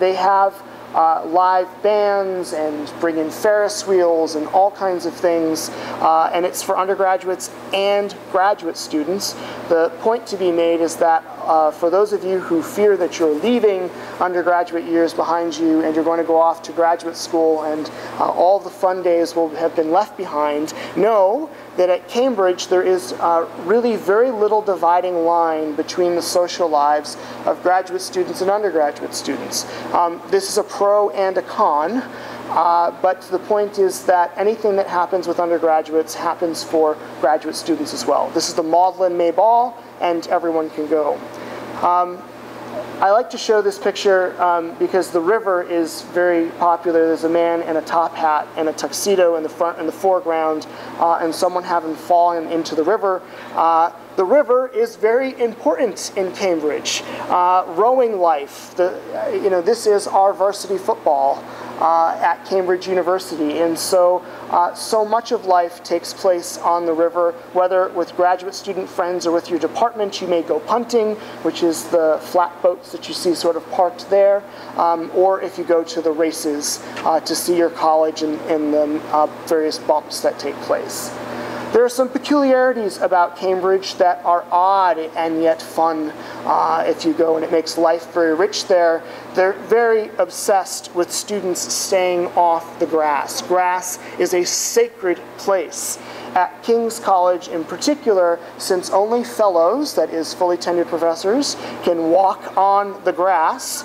They have live bands and bring in Ferris wheels and all kinds of things, and it's for undergraduates and graduate students. The point to be made is that for those of you who fear that you're leaving undergraduate years behind you and you're going to go off to graduate school and all the fun days will have been left behind, know that at Cambridge there is really very little dividing line between the social lives of graduate students and undergraduate students. This is a pro and a con, but the point is that anything that happens with undergraduates happens for graduate students as well. This is the Magdalen May Ball, and everyone can go. I like to show this picture because the river is very popular. There's a man in a top hat and a tuxedo in the front, in the foreground, and someone having fallen into the river. The river is very important in Cambridge. Rowing life, this is our varsity football at Cambridge University, and so much of life takes place on the river, whether with graduate student friends or with your department. You may go punting, which is the flat boats that you see sort of parked there, or if you go to the races to see your college and the various bumps that take place. There are some peculiarities about Cambridge that are odd and yet fun if you go, and it makes life very rich there. They're very obsessed with students staying off the grass. Grass is a sacred place. At King's College in particular, since only fellows, that is fully tenured professors, can walk on the grass,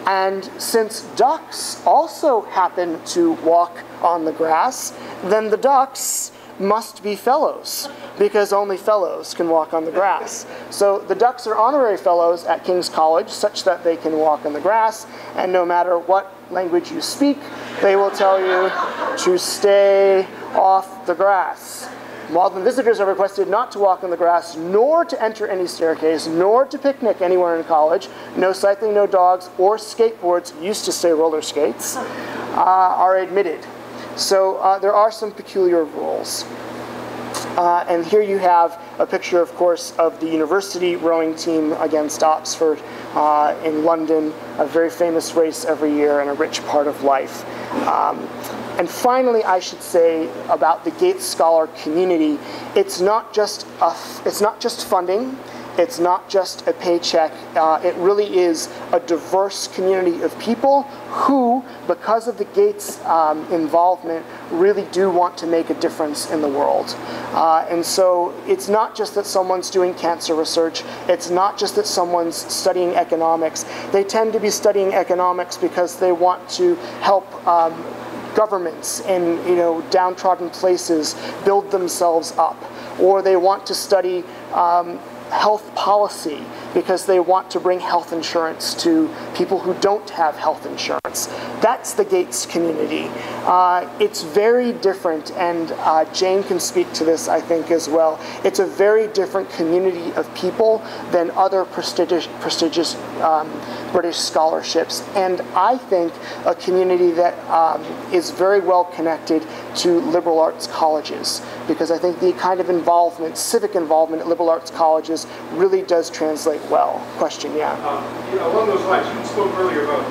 and since ducks also happen to walk on the grass, then the ducks must be fellows, because only fellows can walk on the grass. So the ducks are honorary fellows at King's College, such that they can walk on the grass, and no matter what language you speak, they will tell you to stay off the grass. While the visitors are requested not to walk on the grass, nor to enter any staircase, nor to picnic anywhere in college, no cycling, no dogs, or skateboards, used to say roller skates, are admitted. So there are some peculiar rules. And here you have a picture, of course, of the university rowing team against Oxford in London, a very famous race every year and a rich part of life. And finally, I should say about the Gates Scholar community, it's not just funding. It's not just a paycheck. It really is a diverse community of people who, because of the Gates involvement, really do want to make a difference in the world. And so it's not just that someone's doing cancer research. It's not just that someone's studying economics. They tend to be studying economics because they want to help governments in downtrodden places build themselves up, or they want to study health policy because they want to bring health insurance to people who don't have health insurance. That's the Gates community. It's very different, and Jane can speak to this, I think, as well. It's a very different community of people than other prestigious British scholarships, and I think a community that is very well connected to liberal arts colleges, because I think the kind of involvement, civic involvement at liberal arts colleges really does translate well. Question, yeah. Along those lines, you spoke earlier about,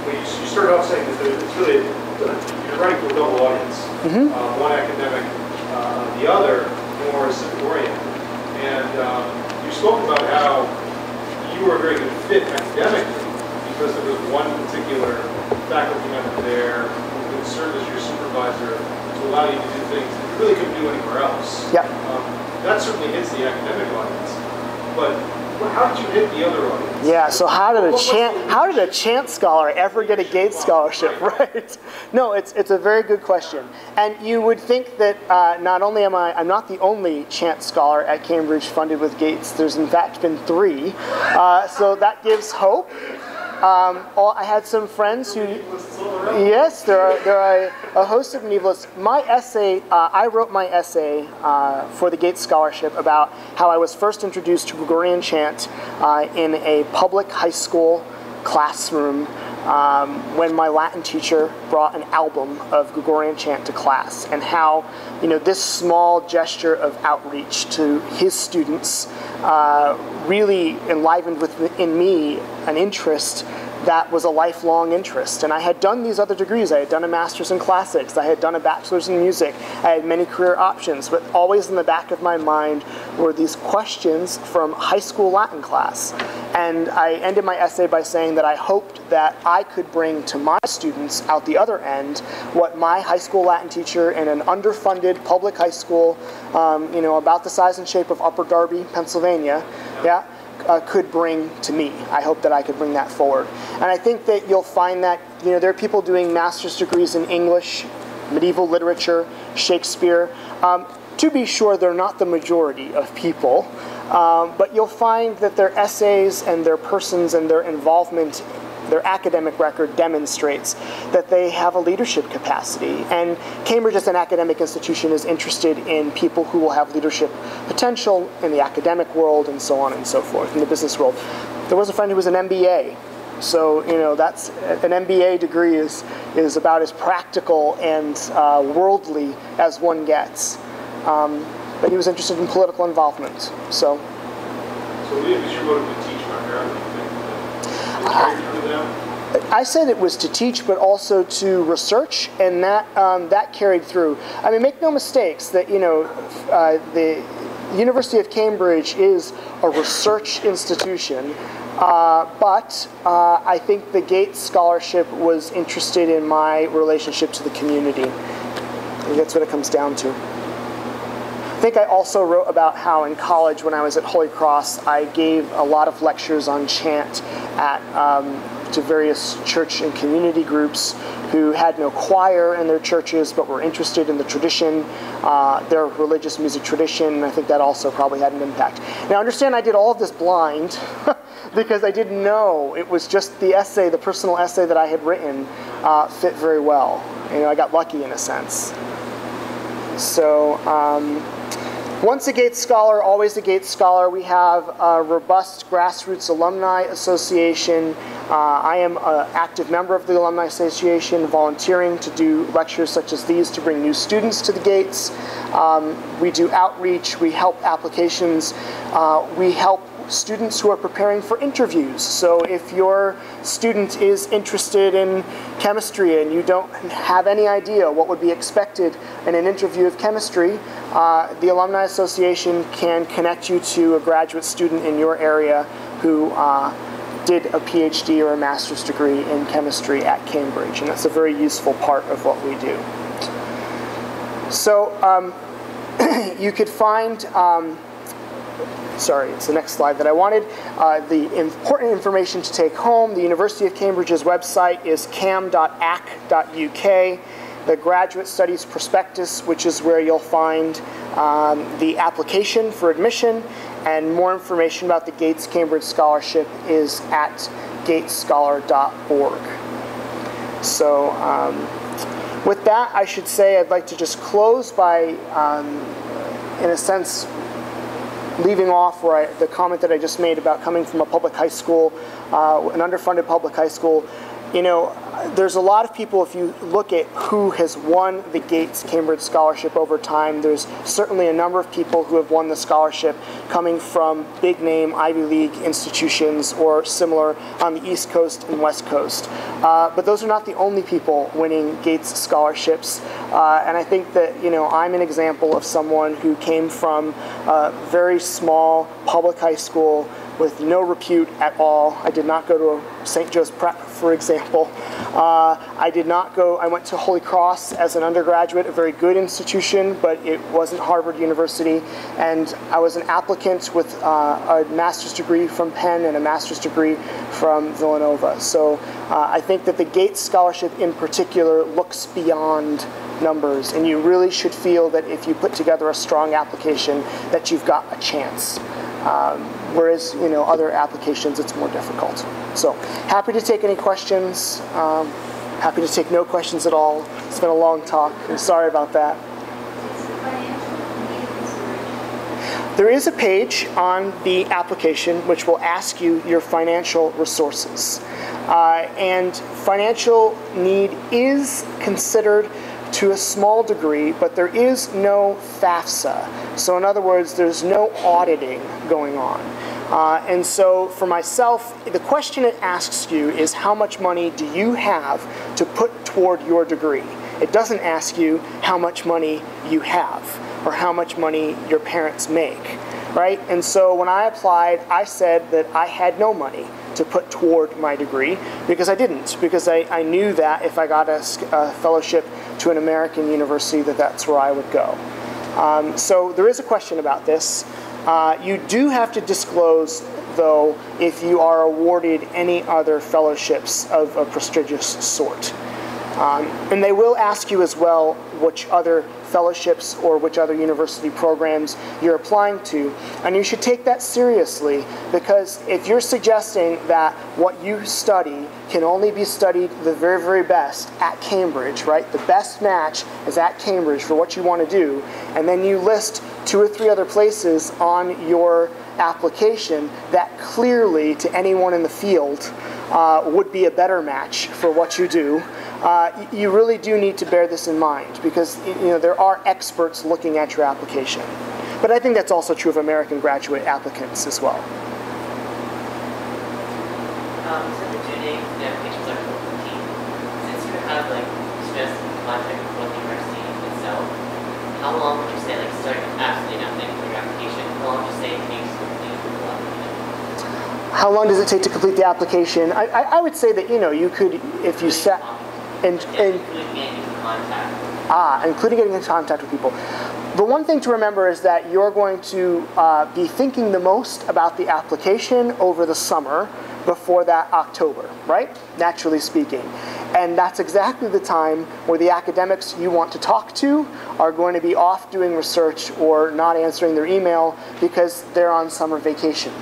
you started off saying that it's really, you're writing to a double audience, one academic, the other more civic oriented. And you spoke about how you were a very good fit academically because there was one particular faculty member there who could serve as your supervisor to allow you to do things that you really couldn't do anywhere else. Yeah. That certainly hits the academic audience. But how did you hit the other audience? Yeah, so how did a chance scholar ever get a Gates scholarship, right? No, it's a very good question. And you would think that not only I'm not the only chance scholar at Cambridge funded with Gates. There's in fact been 3. So that gives hope. I had some friends who, yes, there are a host of medievalists. My essay, I wrote my essay for the Gates Scholarship about how I was first introduced to Gregorian chant in a public high school classroom when my Latin teacher brought an album of Gregorian chant to class, and how this small gesture of outreach to his students really enlivened in me an interest that was a lifelong interest. And I had done these other degrees. I had done a master's in classics. I had done a bachelor's in music. I had many career options, but always in the back of my mind were these questions from high school Latin class. And I ended my essay by saying that I hoped that I could bring to my students out the other end what my high school Latin teacher in an underfunded public high school, about the size and shape of Upper Darby, Pennsylvania, could bring to me. I hope that I could bring that forward. And I think that you'll find that there are people doing master's degrees in English, medieval literature, Shakespeare. To be sure, they're not the majority of people, but you'll find that their essays and their persons and their involvement, their academic record demonstrates that they have a leadership capacity. And Cambridge as an academic institution is interested in people who will have leadership potential in the academic world and so on and so forth, in the business world. There was a friend who was an MBA. So, that's an MBA degree is about as practical and worldly as one gets. But he was interested in political involvement. So it was your motive to teach primarily? I said it was to teach, but also to research, and that carried through. I mean, make no mistakes that the University of Cambridge is a research institution, but I think the Gates Scholarship was interested in my relationship to the community. I think that's what it comes down to. I think I also wrote about how in college, when I was at Holy Cross, I gave a lot of lectures on chant to various church and community groups who had no choir in their churches but were interested in the tradition, their religious music tradition, and I think that also probably had an impact. Now understand, I did all of this blind because I didn't know. It was just the essay, the personal essay that I had written fit very well. I got lucky in a sense. So Once a Gates Scholar, always a Gates Scholar. We have a robust grassroots alumni association. I am an active member of the Alumni Association, volunteering to do lectures such as these to bring new students to the Gates. We do outreach, we help applications, we help students who are preparing for interviews. So if your student is interested in chemistry and you don't have any idea what would be expected in an interview of chemistry, the Alumni Association can connect you to a graduate student in your area who did a PhD or a master's degree in chemistry at Cambridge, and that's a very useful part of what we do. So you could find sorry, it's the next slide that I wanted. The important information to take home, the University of Cambridge's website is cam.ac.uk. The Graduate Studies Prospectus, which is where you'll find the application for admission, and more information about the Gates Cambridge Scholarship is at gatescholar.org. So with that, I should say I'd like to just close by, in a sense, leaving off the comment that I just made about coming from a public high school, an underfunded public high school. You know, there's a lot of people, if you look at who has won the Gates Cambridge Scholarship over time, there's certainly a number of people who have won the scholarship coming from big name Ivy League institutions or similar on the East Coast and West Coast. But those are not the only people winning Gates scholarships. And I think that, you know, I'm an example of someone who came from a very small public high school with no repute at all. I did not go to a St. Joe's Prep, for example. I went to Holy Cross as an undergraduate, a very good institution, but it wasn't Harvard University. And I was an applicant with a master's degree from Penn and a master's degree from Villanova. So I think that the Gates Scholarship in particular looks beyond numbers, and you really should feel that if you put together a strong application that you've got a chance. Whereas, you know, other applications, it's more difficult. So, happy to take any questions. Happy to take no questions at all. It's been a long talk. I'm sorry about that. There is a page on the application which will ask you your financial resources. And financial need is considered to a small degree, but there is no FAFSA. So in other words, there's no auditing going on. And so for myself, the question it asks you is how much money do you have to put toward your degree? It doesn't ask you how much money you have or how much money your parents make, right? And so when I applied, I said that I had no money to put toward my degree because I didn't, because I knew that if I got a fellowship to an American university that's where I would go. So there is a question about this. You do have to disclose, though, if you are awarded any other fellowships of a prestigious sort. And they will ask you as well which other fellowships or which other university programs you're applying to. And you should take that seriously, because if you're suggesting that what you study can only be studied the very, very best at Cambridge, right? The best match is at Cambridge for what you want to do, and then you list 2 or 3 other places on your application that clearly to anyone in the field would be a better match for what you do. You really do need to bear this in mind, because there are experts looking at your application. But I think that's also true of American graduate applicants as well. So the due date for the applications are 14. Since you have stress contact with the university itself, how long would you say, starting with absolutely nothing for your application, how long would you say it takes to complete the full application? How long does it take to complete the application? I would say that you could, if you set including getting in contact with people. The one thing to remember is that you're going to be thinking the most about the application over the summer before that October, right? Naturally speaking. And that's exactly the time where the academics you want to talk to are going to be off doing research or not answering their email because they're on summer vacation.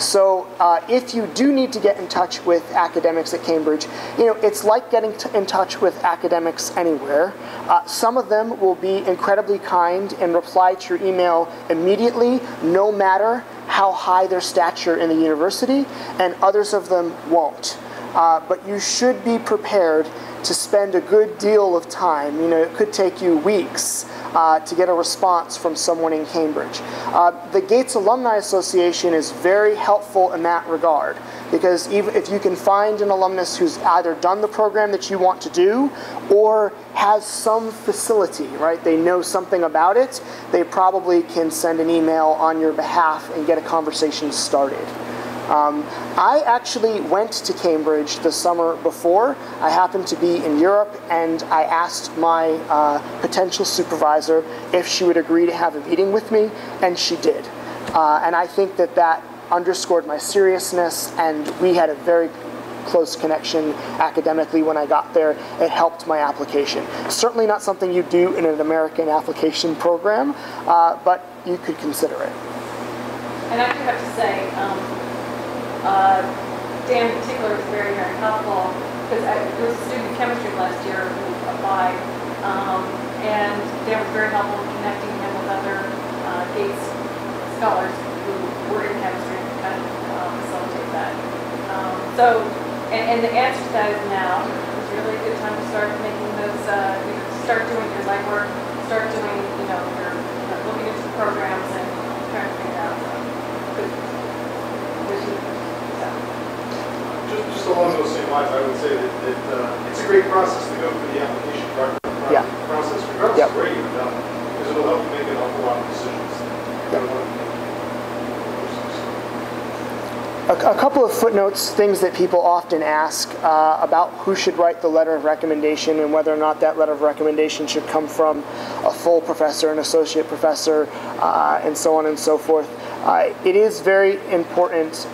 So if you do need to get in touch with academics at Cambridge, it's like getting in touch with academics anywhere. Some of them will be incredibly kind and reply to your email immediately, no matter how high their stature in the university, and others of them won't. But you should be prepared to spend a good deal of time. It could take you weeks to get a response from someone in Cambridge. The Gates Alumni Association is very helpful in that regard, because even if you can find an alumnus who's either done the program that you want to do or has some facility, right? They know something about it, they probably can send an email on your behalf and get a conversation started. I actually went to Cambridge the summer before. I happened to be in Europe, and I asked my potential supervisor if she would agree to have a meeting with me, and she did. And I think that underscored my seriousness, and we had a very close connection academically when I got there. It helped my application. Certainly not something you do in an American application program, but you could consider it. And I do have to say, Dan in particular was very, very helpful, because there was a student in chemistry last year who applied, and Dan was very helpful in connecting him with other Gates scholars who were in chemistry and kind of facilitate that. And the answer to that is now. It's really a good time to start making those, start doing your legwork, start doing, your looking into the programs and trying to figure out. Just along those same lines, I would say that it's a great process to go through the application process, regardless of where you've done, because it'll help you make an awful lot of decisions. A couple of footnotes, things that people often ask about who should write the letter of recommendation and whether or not that letter of recommendation should come from a full professor, an associate professor, and so on and so forth. It is very important.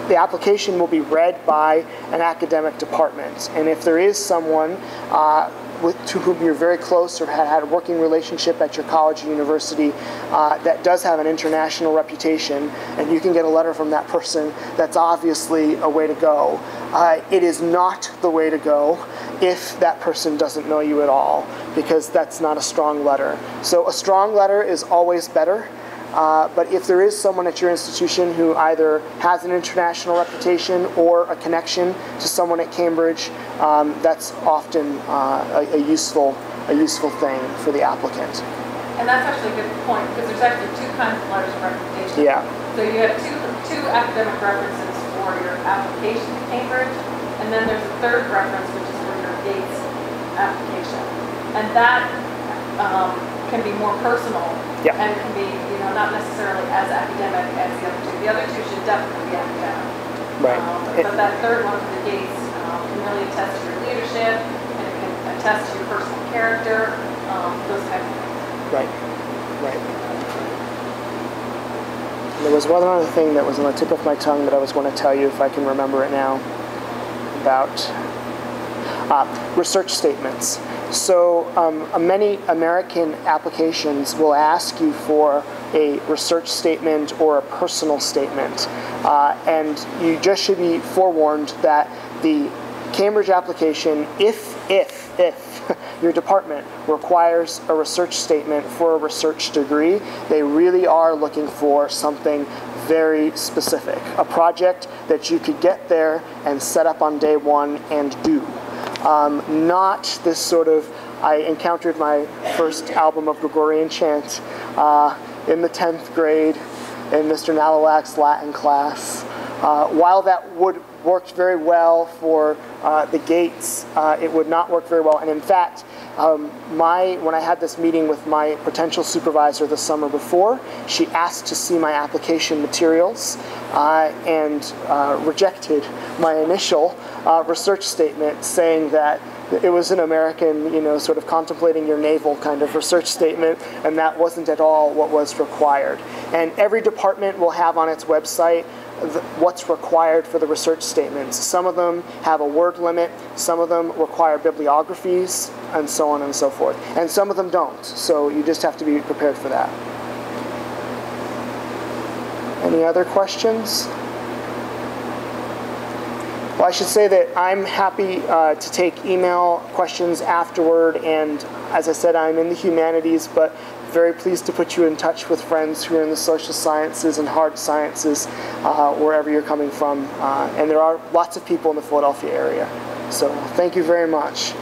The application will be read by an academic department, and if there is someone to whom you're very close or had a working relationship at your college or university that does have an international reputation, and you can get a letter from that person, that's obviously a way to go. It is not the way to go if that person doesn't know you at all, because that's not a strong letter. So a strong letter is always better. But if there is someone at your institution who either has an international reputation or a connection to someone at Cambridge, that's often a useful thing for the applicant. And that's actually a good point, because there's actually two kinds of letters of recommendation. Yeah. So you have two academic references for your application to Cambridge, and then there's a third reference, which is for your Gates application. And that can be more personal, and can be not necessarily as academic as the other two. The other two should definitely be academic. Right. But that third one for the Gates can really attest to your leadership, and it can attest to your personal character, those types of things. Right. There was one other thing that was on the tip of my tongue that I was going to tell you, if I can remember it now, about research statements. So many American applications will ask you for a research statement or a personal statement. And you just should be forewarned that the Cambridge application, if your department requires a research statement for a research degree, they really are looking for something very specific, a project that you could get there and set up on day one and do. Not this sort of, I encountered my first album of Gregorian chant in the 10th grade in Mr. Nalawak's Latin class. While that would work very well for the Gates, it would not work very well. And in fact, when I had this meeting with my potential supervisor the summer before, she asked to see my application materials and rejected my initial research statement, saying that it was an American, sort of contemplating your navel kind of research statement, and that wasn't at all what was required. And every department will have on its website what's required for the research statements. Some of them have a word limit, some of them require bibliographies, and so on and so forth. And some of them don't, so you just have to be prepared for that. Any other questions? Well, I should say that I'm happy to take email questions afterward, and as I said, I'm in the humanities, but very pleased to put you in touch with friends who are in the social sciences and hard sciences, wherever you're coming from. And there are lots of people in the Philadelphia area. So thank you very much.